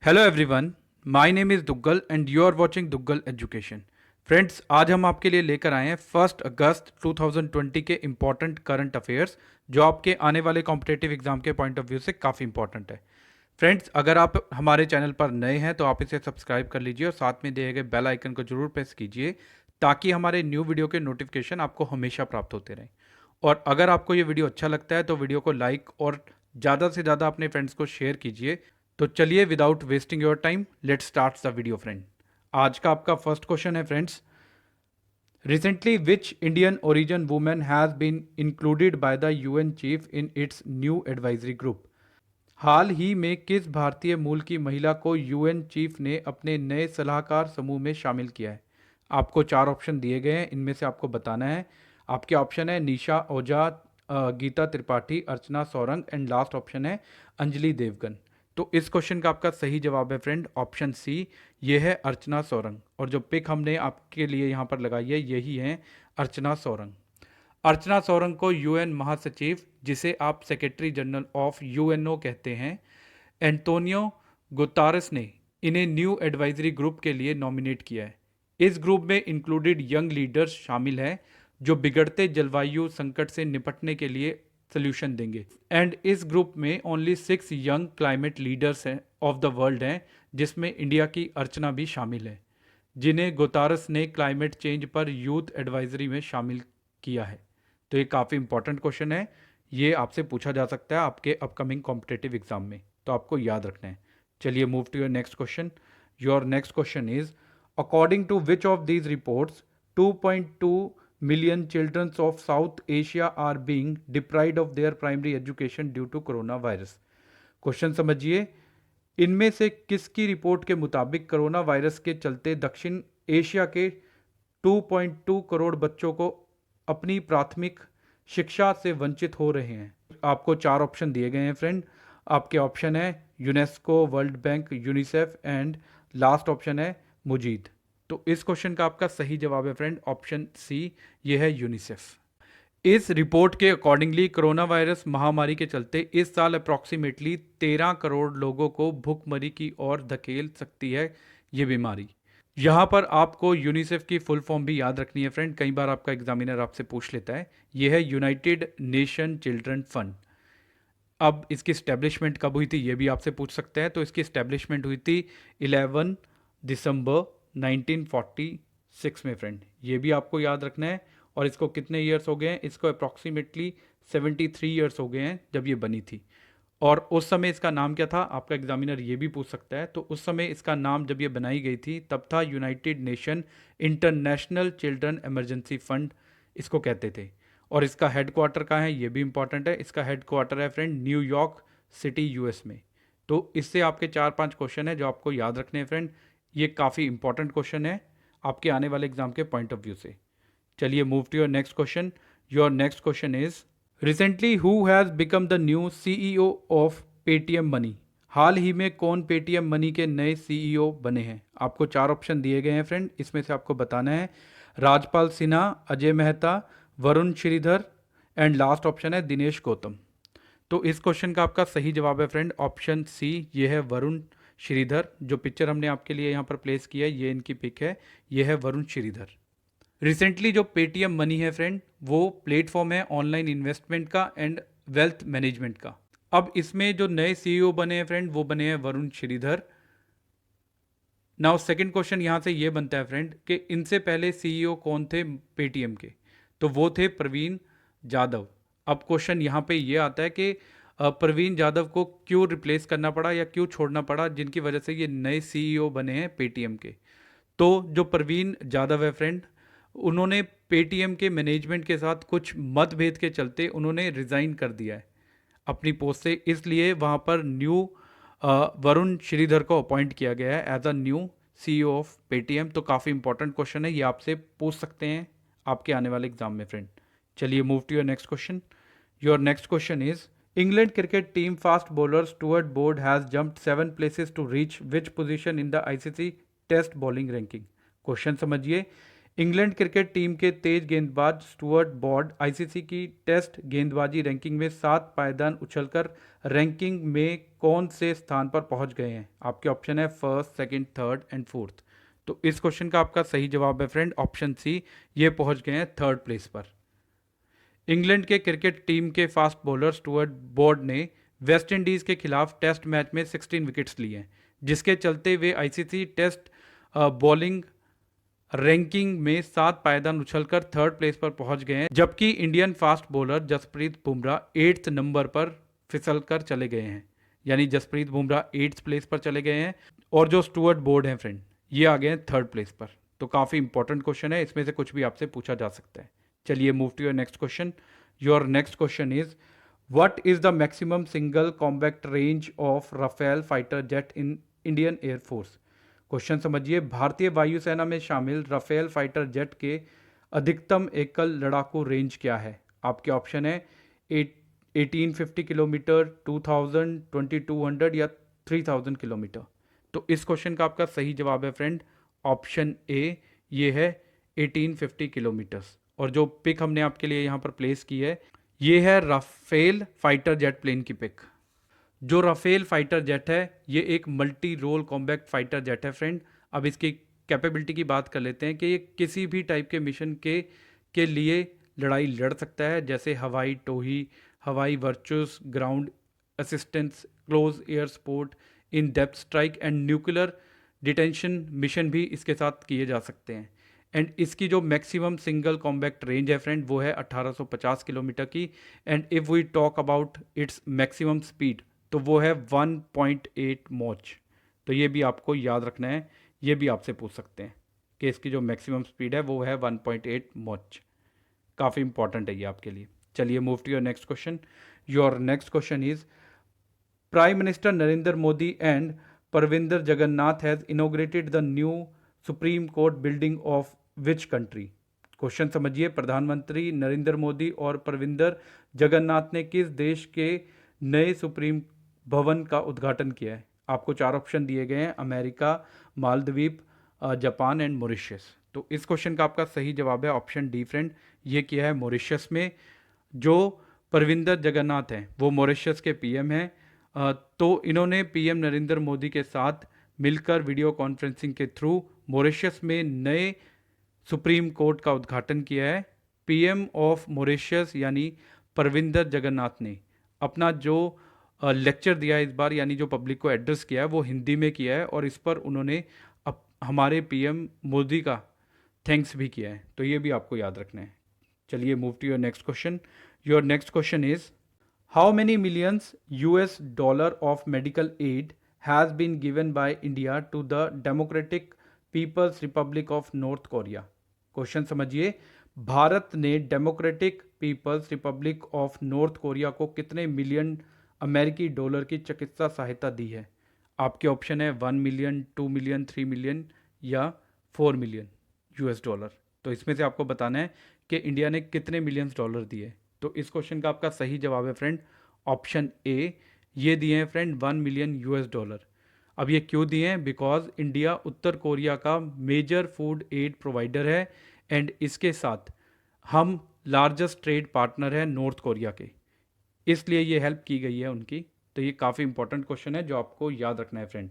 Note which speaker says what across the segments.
Speaker 1: Hello everyone, my name is Duggal and you are watching Duggal education. Friends, आज हम आपके लिए लेकर आए हैं 1 अगस्त 2020 के इम्पॉर्टेंट करंट अफेयर्स जो आपके आने वाले कॉम्पिटेटिव एग्जाम के पॉइंट ऑफ व्यू से काफ़ी इंपॉर्टेंट है। फ्रेंड्स, अगर आप हमारे चैनल पर नए हैं तो आप इसे सब्सक्राइब कर लीजिए और साथ में दिए गए बेल आइकन को जरूर प्रेस कीजिए ताकि हमारे न्यू वीडियो के नोटिफिकेशन आपको हमेशा प्राप्त होते रहें। और अगर आपको ये वीडियो अच्छा लगता है तो वीडियो को लाइक और ज़्यादा से ज़्यादा अपने फ्रेंड्स को शेयर कीजिए। तो चलिए, without wasting your time, let's start the video friend. आज का आपका फर्स्ट क्वेश्चन है friends, recently which Indian origin women has been included by the UN chief in its new advisory group. हाल ही में किस भारतीय मूल की महिला को यूएन चीफ ने अपने नए सलाहकार समूह में शामिल किया है। आपको चार ऑप्शन दिए गए हैं, इनमें से आपको बताना है। आपके ऑप्शन है निशा ओझा, गीता त्रिपाठी, अर्चना सौरंग एंड लास्ट ऑप्शन है अंजलि देवगन। तो इस क्वेश्चन का आपका सही जवाब है फ्रेंड ऑप्शन सी, ये है अर्चना सौरंग। और जो पिक हमने आपके लिए यहाँ पर लगाई है यही है अर्चना सौरंग। अर्चना सौरंग को यूएन महासचिव, जिसे आप सेक्रेटरी जनरल ऑफ यूएनओ कहते हैं, एंटोनियो गुतारस ने इन्हें न्यू एडवाइजरी ग्रुप के लिए नॉमिनेट किया है। इस ग्रुप में इंक्लूडेड यंग लीडर्स शामिल हैं जो बिगड़ते जलवायु संकट से निपटने के लिए सोल्यूशन देंगे। एंड इस ग्रुप में ओनली 6 यंग क्लाइमेट लीडर्स हैं ऑफ द वर्ल्ड हैं, जिसमें इंडिया की अर्चना भी शामिल है, जिन्हें गुतारस ने क्लाइमेट चेंज पर यूथ एडवाइजरी में शामिल किया है। तो ये काफ़ी इंपॉर्टेंट क्वेश्चन है, ये आपसे पूछा जा सकता है आपके अपकमिंग कॉम्पिटेटिव एग्जाम में, तो आपको याद रखना है। चलिए move to your next question. Your next question is, according to which of these reports 2.2 million children of South Asia are being deprived of their primary education due to corona virus. Question समझिए, इनमें से किसकी report के मुताबिक corona virus के चलते दक्षिण Asia के 2.2 करोड़ बच्चों को अपनी प्राथमिक शिक्षा से वंचित हो रहे हैं। आपको चार ऑप्शन दिए गए हैं फ्रेंड। आपके ऑप्शन है UNESCO, world bank, UNICEF and last option है मुजीद। तो इस क्वेश्चन का आपका सही जवाब है फ्रेंड ऑप्शन सी, ये है यूनिसेफ। इस रिपोर्ट के अकॉर्डिंगली कोरोना वायरस महामारी के चलते इस साल अप्रॉक्सीमेटली 13 करोड़ लोगों को भुखमरी की ओर धकेल सकती है ये बीमारी। यहाँ पर आपको यूनिसेफ की फुल फॉर्म भी याद रखनी है फ्रेंड, कई बार आपका एग्जामिनर आपसे पूछ लेता है। ये है यूनाइटेड नेशन चिल्ड्रन फंड। अब इसकी स्टैब्लिशमेंट कब हुई थी ये भी आपसे पूछ सकते हैं। तो इसकी स्टैब्लिशमेंट हुई थी 11 दिसंबर 1946 में फ्रेंड, ये भी आपको याद रखना है। और इसको कितने ईयर्स हो गए हैं, इसको अप्रॉक्सीमेटली 73 ईयर्स हो गए हैं जब ये बनी थी। और उस समय इसका नाम क्या था, आपका एग्जामिनर ये भी पूछ सकता है। तो उस समय इसका नाम जब ये बनाई गई थी तब था United nation international children emergency fund, इसको कहते थे। और इसका हेड क्वार्टर कहाँ है ये भी इंपॉर्टेंट है। इसका हेड क्वार्टर है फ्रेंड न्यूयॉर्क सिटी यूएस में। तो इससे आपके 4-5 क्वेश्चन है जो आपको याद रखने हैं फ्रेंड। ये काफ़ी इंपॉर्टेंट क्वेश्चन है आपके आने वाले एग्जाम के पॉइंट ऑफ व्यू से। चलिए move to your next question. Your next question is, recently who has become the new CEO of Paytm money. हाल ही में कौन पेटीएम मनी के नए सीईओ बने हैं। आपको चार ऑप्शन दिए गए हैं फ्रेंड, इसमें से आपको बताना है Rajpal Sinha, Ajay Mehta, Varun Shridhar and last option है दिनेश गौतम। तो इस क्वेश्चन का आपका सही जवाब है फ्रेंड ऑप्शन सी, ये है वरुण श्रीधर। जो पिक्चर हमने आपके लिए यहाँ पर प्लेस किया है ये इनकी पिक है, ये है वरुण श्रीधर। रिसेंटली जो पेटीएम मनी है फ्रेंड वो प्लेटफॉर्म है ऑनलाइन इन्वेस्टमेंट का एंड वेल्थ मैनेजमेंट का। अब इसमें जो नए सीईओ बने हैं फ्रेंड वो बने हैं Varun Shridhar. Now second question यहाँ से ये बनता है फ्रेंड कि इनसे पहले सीईओ कौन थे पेटीएम के, तो वो थे प्रवीण जाधव। अब क्वेश्चन यहाँ पे ये आता है कि प्रवीण जाधव को क्यों रिप्लेस करना पड़ा या क्यों छोड़ना पड़ा, जिनकी वजह से ये नए सीईओ बने हैं पेटीएम के। तो जो प्रवीण जाधव है फ्रेंड, उन्होंने पेटीएम के मैनेजमेंट के साथ कुछ मतभेद के चलते उन्होंने रिज़ाइन कर दिया है अपनी पोस्ट से, इसलिए वहाँ पर न्यू वरुण श्रीधर को अपॉइंट किया गया है as a new CEO of Paytm. तो काफ़ी इंपॉर्टेंट क्वेश्चन है, ये आपसे पूछ सकते हैं आपके आने वाले एग्जाम में फ्रेंड। चलिए move to your next question. Your next question is, England cricket team fast bowler Stuart Broad has jumped 7 places to reach which position in the ICC test bowling ranking. Question समझिए, England cricket team के तेज गेंदबाज Stuart Broad ICC की test गेंदबाजी ranking में 7 पायदान उछलकर ranking में कौन से स्थान पर पहुंच गए हैं? आपके ऑप्शन है first, second, third and fourth. तो इस क्वेश्चन का आपका सही जवाब है फ्रेंड ऑप्शन सी, ये पहुंच गए हैं थर्ड प्लेस पर। इंग्लैंड के क्रिकेट टीम के फास्ट बॉलर स्टुअर्ट ब्रॉड ने वेस्ट इंडीज के खिलाफ टेस्ट मैच में 16 विकेट्स लिए हैं, जिसके चलते वे आईसीसी टेस्ट बॉलिंग रैंकिंग में 7 पायदान उछलकर थर्ड प्लेस पर पहुंच गए हैं, जबकि Indian fast bowler Jasprit Bumrah 8th number पर फिसल कर चले गए हैं। यानी जसप्रीत बुमराह 8th प्लेस पर चले गए हैं और जो स्टुअर्ट ब्रॉड हैं फ्रेंड, ये आ गए हैं थर्ड प्लेस पर। तो काफ़ी इंपॉर्टेंट क्वेश्चन है, इसमें से कुछ भी आपसे पूछा जा सकता है। चलिए move to your next question. Your next question is what is the maximum single combat range of Rafale fighter jet in Indian air force? Question समझिए, भारतीय वायुसेना में शामिल राफेल फाइटर जेट के अधिकतम एकल लड़ाकू रेंज क्या है? आपके ऑप्शन है 1850 किलोमीटर, 2000, 2200 या 3000 किलोमीटर। तो इस क्वेश्चन का आपका सही जवाब है फ्रेंड ऑप्शन ए, ये है 1850 किलोमीटर्स। और जो पिक हमने आपके लिए यहाँ पर प्लेस की है, ये है राफेल फाइटर जेट प्लेन की पिक। जो राफेल फाइटर जेट है ये एक multi role combat fighter jet है फ्रेंड। अब इसकी कैपेबिलिटी की बात कर लेते हैं कि ये किसी भी टाइप के मिशन के लिए लड़ाई लड़ सकता है, जैसे हवाई टोही, हवाई virtuous, ground assistance, close air support, in depth strike and nuclear detention mission भी इसके साथ किए जा सकते हैं। एंड इसकी जो मैक्सिमम सिंगल कॉम्बैट रेंज है फ्रेंड वो है 1850 किलोमीटर की। And if we talk about its maximum speed तो वो है 1.8 मॉच। तो ये भी आपको याद रखना है, ये भी आपसे पूछ सकते हैं कि इसकी जो मैक्सिमम स्पीड है वो है 1.8 मॉच। काफ़ी इंपॉर्टेंट है ये आपके लिए। चलिए move to your next question. Your next question is prime minister Narendra Modi and Parvinder Jagannath has inaugurated the new Supreme Court building of which country? Question समझिए, प्रधानमंत्री नरेंद्र मोदी और परविंदर जगन्नाथ ने किस देश के नए सुप्रीम भवन का उद्घाटन किया है? आपको 4 ऑप्शन दिए गए हैं, America, Maldives, Japan and Mauritius. तो इस क्वेश्चन का आपका सही जवाब है ऑप्शन डी फ्रेंड, ये किया है मॉरिशस में। जो परविंदर जगन्नाथ हैं वो मॉरिशस के पीएम हैं। तो इन्होंने पीएम नरेंद्र मोदी के साथ मिलकर वीडियो कॉन्फ्रेंसिंग के थ्रू मॉरिशस में नए सुप्रीम कोर्ट का उद्घाटन किया है। पीएम ऑफ मॉरिशस यानी परविंदर जगन्नाथ ने अपना जो लेक्चर दिया है इस बार, यानी जो पब्लिक को एड्रेस किया है वो हिंदी में किया है और इस पर उन्होंने हमारे पीएम मोदी का थैंक्स भी किया है। तो ये भी आपको याद रखना है। चलिए move to your next question. Your next question is how many millions US dollar of medical aid has been given by India to the Democratic People's Republic of North Korea? Question समझिए, भारत ने Democratic People's Republic of North Korea को कितने million अमेरिकी dollar की चिकित्सा सहायता दी है? आपके ऑप्शन है 1 मिलियन, 2 मिलियन, 3 मिलियन या 4 मिलियन यूएस डॉलर। तो इसमें से आपको बताना है कि इंडिया ने कितने मिलियंस डॉलर दिए। तो इस क्वेश्चन का आपका सही जवाब है फ्रेंड ऑप्शन ए, ये दिए हैं फ्रेंड 1 मिलियन यूएस डॉलर। अब ये क्यों दिए हैं? बिकॉज इंडिया उत्तर कोरिया का मेजर फूड एड प्रोवाइडर है एंड इसके साथ हम लार्जेस्ट ट्रेड पार्टनर है नॉर्थ कोरिया के, इसलिए ये हेल्प की गई है उनकी। तो ये काफ़ी इंपॉर्टेंट क्वेश्चन है जो आपको याद रखना है फ्रेंड।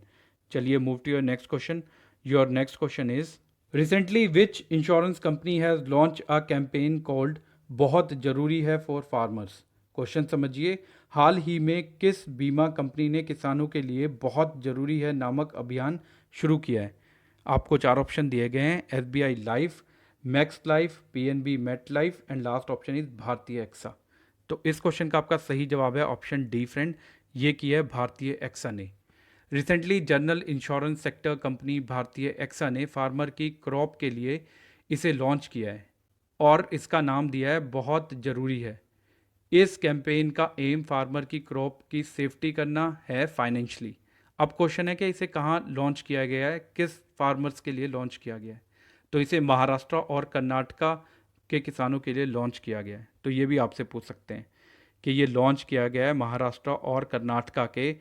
Speaker 1: चलिए move to your next question. Your next question is recently which insurance company has launch a campaign called बहुत ज़रूरी है फॉर फार्मर्स? क्वेश्चन समझिए, हाल ही में किस बीमा कंपनी ने किसानों के लिए बहुत ज़रूरी है नामक अभियान शुरू किया है? आपको 4 ऑप्शन दिए गए हैं, SBI Life, Max Life, PNB MetLife and last option is Bhartiya AXA. तो इस क्वेश्चन का आपका सही जवाब है ऑप्शन डी फ्रेंड, ये किया है भारतीय एक्सा ने। Recently general insurance sector company भारतीय एक्सा ने फार्मर की क्रॉप के लिए इसे लॉन्च किया है और इसका नाम दिया है बहुत ज़रूरी है। इस कैंपेन का एम फार्मर की क्रॉप की सेफ्टी करना है फाइनेंशियली। अब क्वेश्चन है कि इसे कहाँ लॉन्च किया गया है, किस फार्मर्स के लिए लॉन्च किया गया है? तो इसे महाराष्ट्र और कर्नाटका के किसानों के लिए लॉन्च किया गया है। तो ये भी आपसे पूछ सकते हैं कि ये लॉन्च किया गया है महाराष्ट्र और कर्नाटका के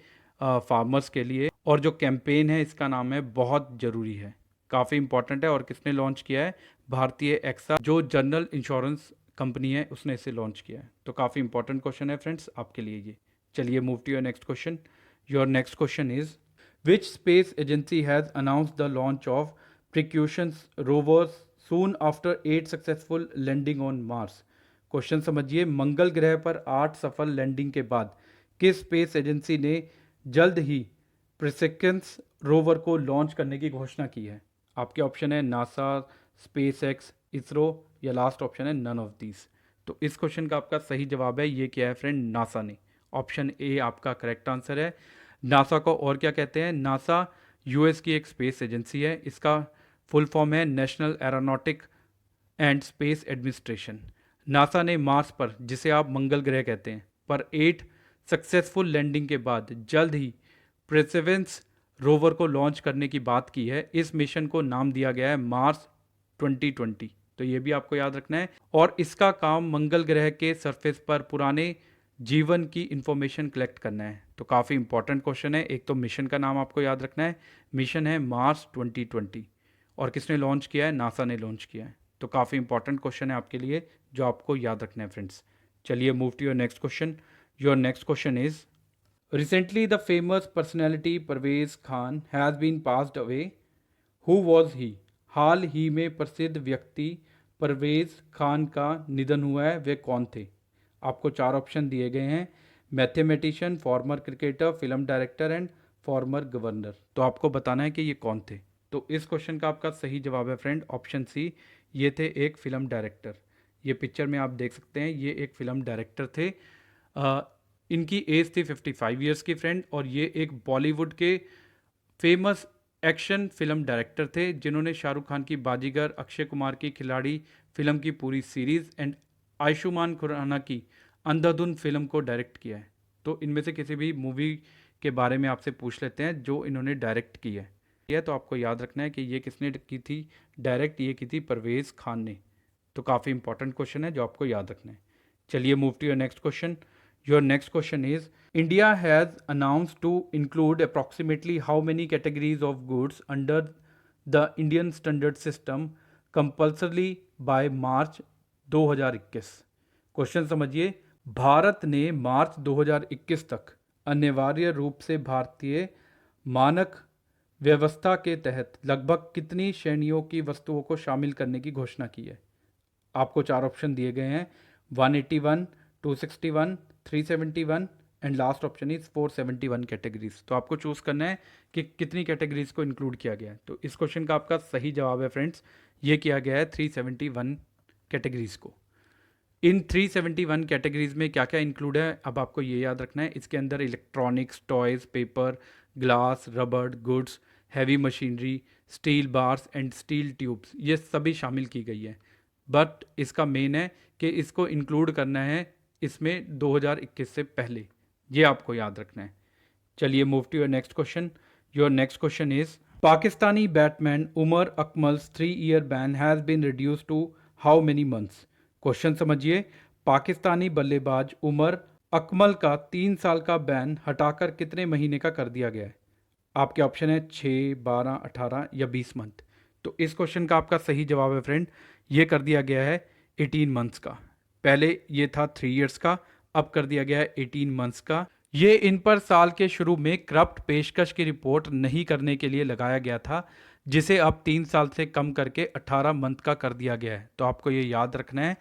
Speaker 1: फार्मर्स के लिए और जो कैंपेन है इसका नाम है बहुत ज़रूरी है। काफ़ी इंपॉर्टेंट है। और किसने लॉन्च किया है? भारतीय एक्सा, जो जनरल इंश्योरेंस कंपनी है, उसने इसे लॉन्च किया है। तो काफ़ी इंपॉर्टेंट क्वेश्चन है फ्रेंड्स आपके लिए ये। चलिए move to your next question. Your next question is which space agency has announce the launch of precautions rovers soon after 8 successful landing on Mars. Question समझिए, मंगल ग्रह पर 8 सफल लैंडिंग के बाद किस स्पेस एजेंसी ने जल्द ही प्रिसेकेंस रोवर को लॉन्च करने की घोषणा की है? आपके ऑप्शन है नासा, स्पेस एक्स, इसरो, या लास्ट ऑप्शन है नन ऑफ दीज। तो इस क्वेश्चन का आपका सही जवाब है, ये क्या है फ्रेंड? नासा ने। ऑप्शन ए आपका करेक्ट आंसर है। नासा को और क्या कहते हैं? नासा यूएस की एक स्पेस एजेंसी है। इसका फुल फॉर्म है national aeronautic and space administration. NASA ने मार्स पर, जिसे आप मंगल ग्रह कहते हैं, पर 8 सक्सेसफुल लैंडिंग के बाद जल्द ही परसेवरेंस रोवर को लॉन्च करने की बात की है। इस मिशन को नाम दिया गया है मार्स 2020। तो ये भी आपको याद रखना है। और इसका काम मंगल ग्रह के सरफेस पर पुराने जीवन की इंफॉर्मेशन कलेक्ट करना है। तो काफ़ी इंपॉर्टेंट क्वेश्चन है। एक तो मिशन का नाम आपको याद रखना है, मिशन है मार्स 2020। और किसने लॉन्च किया है? नासा ने लॉन्च किया है। तो काफ़ी इंपॉर्टेंट क्वेश्चन है आपके लिए, जो आपको याद रखना है फ्रेंड्स। चलिए move to your next question. Your next question is recently the famous personality Parvez Khan has been passed away. Who was he? हाल ही में प्रसिद्ध व्यक्ति परवेज खान का निधन हुआ है, वे कौन थे? आपको 4 ऑप्शन दिए गए हैं, mathematician, farmer cricketer, film director and former governor. तो आपको बताना है कि ये कौन थे। तो इस क्वेश्चन का आपका सही जवाब है फ्रेंड ऑप्शन सी, ये थे एक फिल्म डायरेक्टर। ये पिक्चर में आप देख सकते हैं, ये एक फिल्म डायरेक्टर थे। इनकी एज थी 55 ईयर्स की फ्रेंड, और ये एक बॉलीवुड के फेमस एक्शन फिल्म डायरेक्टर थे, जिन्होंने शाहरुख खान की बाजीगर, अक्षय कुमार की खिलाड़ी फिल्म की पूरी सीरीज़ एंड आयुष्मान खुराना की अंधाधुन फिल्म को डायरेक्ट किया है। तो इनमें से किसी भी मूवी के बारे में आपसे पूछ लेते हैं जो इन्होंने डायरेक्ट की है। तो आपको याद रखना है कि ये किसने की थी डायरेक्ट? ये की थी परवेज़ खान ने। तो काफ़ी इंपॉर्टेंट क्वेश्चन है जो आपको याद रखना है। चलिए move to your next question. Your next question is India has announced to include approximately how many categories of goods under the Indian standard system compulsorily by March 2021। Question समझिए, भारत ने मार्च 2021 तक अनिवार्य रूप से भारतीय मानक व्यवस्था के तहत लगभग कितनी श्रेणियों की वस्तुओं को शामिल करने की घोषणा की है? आपको 4 ऑप्शन दिए गए हैं, 181, 261, 371 and last option is 471 categories. तो आपको चूज करना है कि कितनी कैटेगरीज को इंक्लूड किया गया है। तो इस क्वेश्चन का आपका सही जवाब है फ्रेंड्स, ये किया गया है 371 कैटेगरीज को। इन 371 कैटेगरीज में क्या क्या इंक्लूड है, अब आपको ये याद रखना है। इसके अंदर इलेक्ट्रॉनिक्स, टॉयज़, पेपर, ग्लास, रबड़ goods, heavy machinery, steel bars and steel tubes, ये सभी शामिल की गई है। बट इसका मेन है कि इसको इंक्लूड करना है इसमें 2021 से पहले, ये आपको याद रखना है। चलिए move to your next question. Your next question is Pakistani batsman Umar Akmal's 3-year ban has been reduce to how many months. Question समझिए, पाकिस्तानी बल्लेबाज उमर अकमल का 3 साल का बैन हटाकर कितने महीने का कर दिया गया है? आपके ऑप्शन है 6, 12, 18 या 20 मंथ। तो इस क्वेश्चन का आपका सही जवाब है फ्रेंड, ये कर दिया गया है 18 मंथ्स का। पहले ये था 3 इयर्स का, अब कर दिया गया है 18 मंथ्स का। ये इन पर साल के शुरू में करप्ट पेशकश की रिपोर्ट नहीं करने के लिए लगाया गया था, जिसे अब 3 साल से कम करके 18 मंथ का कर दिया गया है। तो आपको ये याद रखना है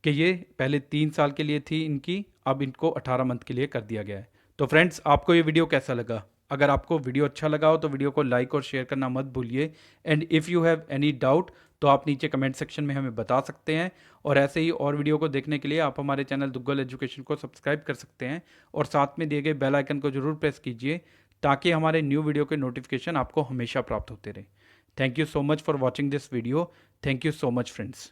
Speaker 1: कि ये पहले 3 साल के लिए थी इनकी, अब इनको 18 मंथ के लिए कर दिया गया है। तो फ्रेंड्स, आपको ये वीडियो कैसा लगा? अगर आपको वीडियो अच्छा लगा हो तो वीडियो को लाइक और शेयर करना मत भूलिए। And if you have any doubt तो आप नीचे कमेंट सेक्शन में हमें बता सकते हैं। और ऐसे ही और वीडियो को देखने के लिए आप हमारे चैनल दुग्गल एजुकेशन को सब्सक्राइब कर सकते हैं और साथ में दिए गए बेल आइकन को जरूर प्रेस कीजिए, ताकि हमारे न्यू वीडियो के नोटिफिकेशन आपको हमेशा प्राप्त होते रहे। Thank you so much for watching this video. Thank you so much friends.